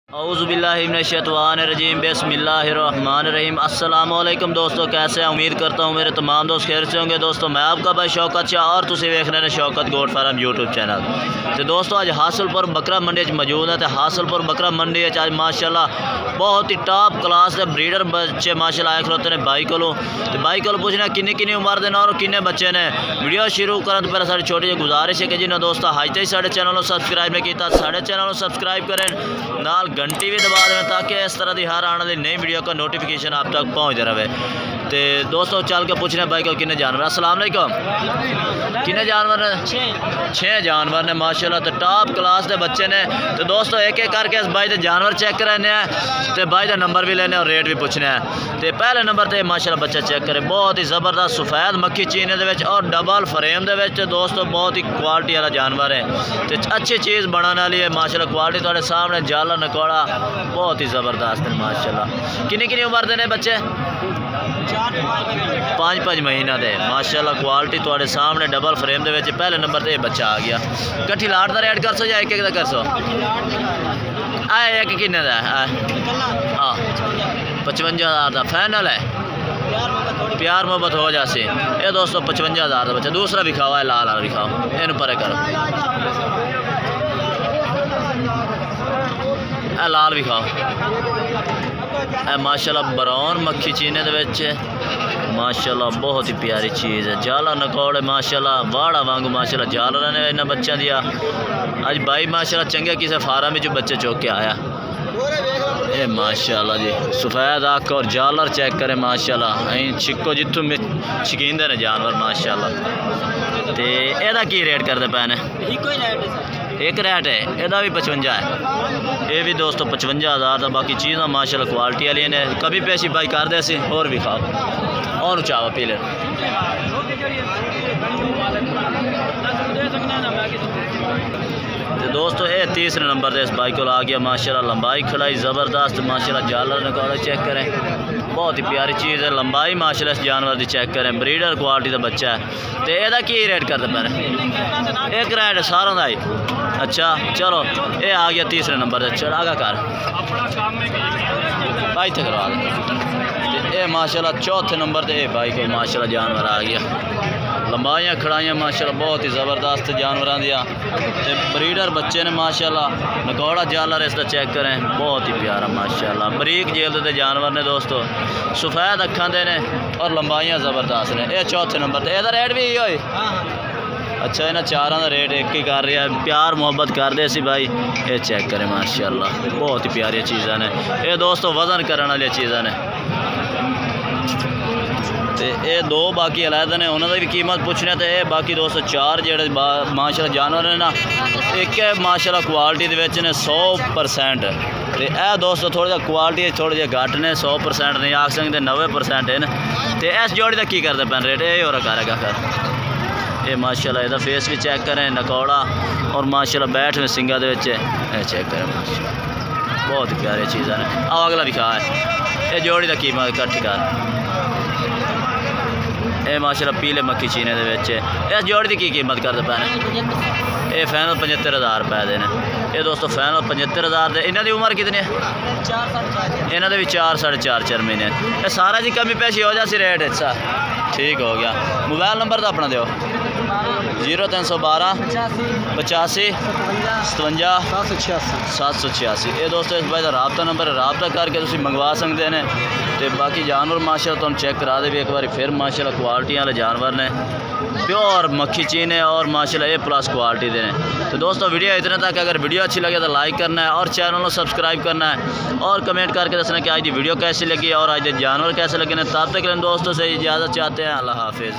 औज़ुबिल्लाहिमिनश्शैतानिर्रजीम बिस्मिल्लाहिर्रहमानिर्रहीम। अस्सलाम वालेकुम दोस्तों, कैसे हैं? उम्मीद करता हूँ मेरे तमाम दोस्त खैर से होंगे। दोस्तों मैं आपका भाई शौकत शाह और तुसीं वेख रहे हैं Shaukat goat farm YouTube channel. तो दोस्तों अज हासलपुर बकरा मंडी मौजूद है। तो हासलपुर बकरा मंडी अज माशाल्लाह बहुत ही टॉप क्लास के ब्रीडर बच्चे माशाल्लाह आए खलोते हैं बाई को। तो बाई को पूछना किन्नी किन्नी उम्र के और किन्ने बच्चे ने। वीडियो शुरू करने तो पहले सारी छोटी जी गुजारिश है कि जिन्हें दोस्तों अज तक साढ़े चैनल को सब्सक्राइब नहीं किया साढ़े चैनल को सब्सक्राइब करें, नाल घंटी भी दबा दें ताकि इस तरह की हर आने वाली नई वीडियो का नोटिफिकेशन आप तक पहुँच रहे। तो दोस्तों चल के पूछने भाई को किन्ने जानवर। अस्सलाम वालेकुम, किन्ने जानवर ने? 6 जानवर ने माशाल्लाह। तो टॉप क्लास के बच्चे ने। तो दोस्तों एक एक करके इस भाई के जानवर चेक कराने हैं, तो भाई का नंबर भी लेने और रेट भी पूछने हैं। तो पहले नंबर पर माशाल्लाह बच्चा चेक करें, बहुत ही ज़बरदस्त सफ़ेद मक्खी चीने के और डबल फ्रेम के दोस्तों बहुत ही क्वालिटी वाला जानवर है। तो अच्छी चीज़ बनाने वाली है माशाल्लाह। क्वालिटी थोड़े सामने जाला नकौड़ा बहुत ही ज़बरदस्त है माशाल्लाह। किन्नी किन्नी उम्र के बच्चे? 5 महीना दे माशाल्लाह। क्वालिटी थोड़े सामने डबल फ्रेम के पहले नंबर पर बच्चा आ गया। कट्ठी लाट का रेट कर सो या एक एक कर सो? आए एक किन्ने का? हाँ 55,000 का फाइनल है। प्यार मोहब्बत हो जासी। ये दोस्तों 55,000 का बच्चा। दूसरा भी खाओ है लाल वाला भी खाओ, इन परे करो लाल भी खाओ। माशाल्लाह ब्राउन मक्खी चीने के माशाल्लाह बहुत ही प्यारी चीज़ है। जाला नकौड़े माशाल्लाह वाड़ा वांगू माशाल्लाह जाल रहे इन्होंने बच्चों दिया। अज भाई माशाल्लाह चंगे किसी फार्म में बच्चे चुक के आया। ये माशाल्लाह जी सफ़ेद आँख और जालर चेक करें माशाल्लाह। छिको जितों छकींदे ने जानवर माशाल्लाह। तो यदा की रेट करते पे ने? एक रेट है, यदा भी 55 है। ये भी दोस्तों 55,000 का। बाकी चीज़ा माशाल्लाह क्वालिटी वाली ने। कभी पैसी भाई कर दे सी और भी खाओ और चावा पी ले। तो दोस्तों ये तीसरे नंबर पर इस बाइक को आ गया माशाल्लाह। लंबाई खड़ाई ज़बरदस्त माशाल्लाह। जालर नकौड़ा चेक करें, बहुत ही प्यारी चीज़ है। लंबाई माशाल्लाह इस जानवर की चेक करें, ब्रीडर क्वालिटी का बच्चा है। तो यदा की रेट करते पे? एक रेट है सारों का ही। अच्छा चलो ये आ गया तीसरे नंबर पर। चढ़ा का कर भाई थे करवा दे। ये माशाल्लाह चौथे नंबर पर बाइक को माशाल्लाह जानवर आ गया। लंबाइयाँ खड़ाइयाँ माशाल्लाह बहुत ही ज़बरदस्त जानवरों दिया। तो ब्रीडर बच्चे ने माशाल्लाह। नकौड़ा जालर इसका चेक करें, बहुत ही प्यारा माशाल्लाह। बरीक जेल के जानवर ने दोस्तों, सफ़ेद अखा दे ने और लंबाइयाँ ज़बरदस्त ने। यह चौथे नंबर पर। यदा रेट भी यही हो? अच्छा इन्हें चारों का रेट एक ही कर रहा है। प्यार मोहब्बत कर दे सी भाई। ये चेक करें माशाल्लाह बहुत ही प्यारी चीज़ा ने। ये दोस्तों वज़न करने वाली चीज़ा ने। तो ये 2 बाकी अलहदा ने, उन्होंने भी कीमत पूछने। तो ये बाकी दोस्तों 4 जो माशाल्लाह जानवर ने ना, एक है माशाल्लाह क्वालिटी के ने 100%। तो यह दोस्तों थोड़ा जहा क्वालिटी थोड़े जे घट ने, 100% नहीं आख सकते 90% है। तो इस जोड़ी का की करते पैन रेट? ये हो रहा करेगा फिर। ये माशाल्लाह इसका फेस भी चेक करें, नकौड़ा और माशाल्लाह बैठ में सिंगा दे चेक करें माशाल्लाह बहुत प्यारी चीज़ है। अब अगला भी खा है। ये जोड़ी का कीमत कट्ठी कर ये माशाल्लाह पीले मक्खी चीने के इस जोड़ी की कीमत करते पे? ये फाइनल 75,000 रुपए देने। ये दोस्तों फाइनल 75,000 दे। इन्हों की उम्र कितनी है? इन्होंने भी 4 साढ़े 4 महीने। ये सारा जी कमी पेशी हो जासी रेट अच्छा ठीक हो गया। मोबाइल नंबर तो अपना दो 0312 85 57 786। ये दोस्तों इस भाई का राबता नंबर है, राबता करके तुम मंगवा सकते हैं। तो बाकी जानवर माशाल्लाह तुम चेक करा दे भी एक बार फिर माशाल्लाह क्वालिटी वाले जानवर ने, प्योर मक्खी चीन है और माशाल्लाह A+ क्वालिटी दे। तो दोस्तों वीडियो इतने तक। अगर वीडियो अच्छी लगे तो लाइक करना है और चैनल को सब्सक्राइब करना है और कमेंट करके दसना कि आज की वीडियो कैसी लगी और आज के जानवर कैसे लगे। तब तक दोस्तों से इजाज़त चाहते हैं। अल्लाह हाफिज़।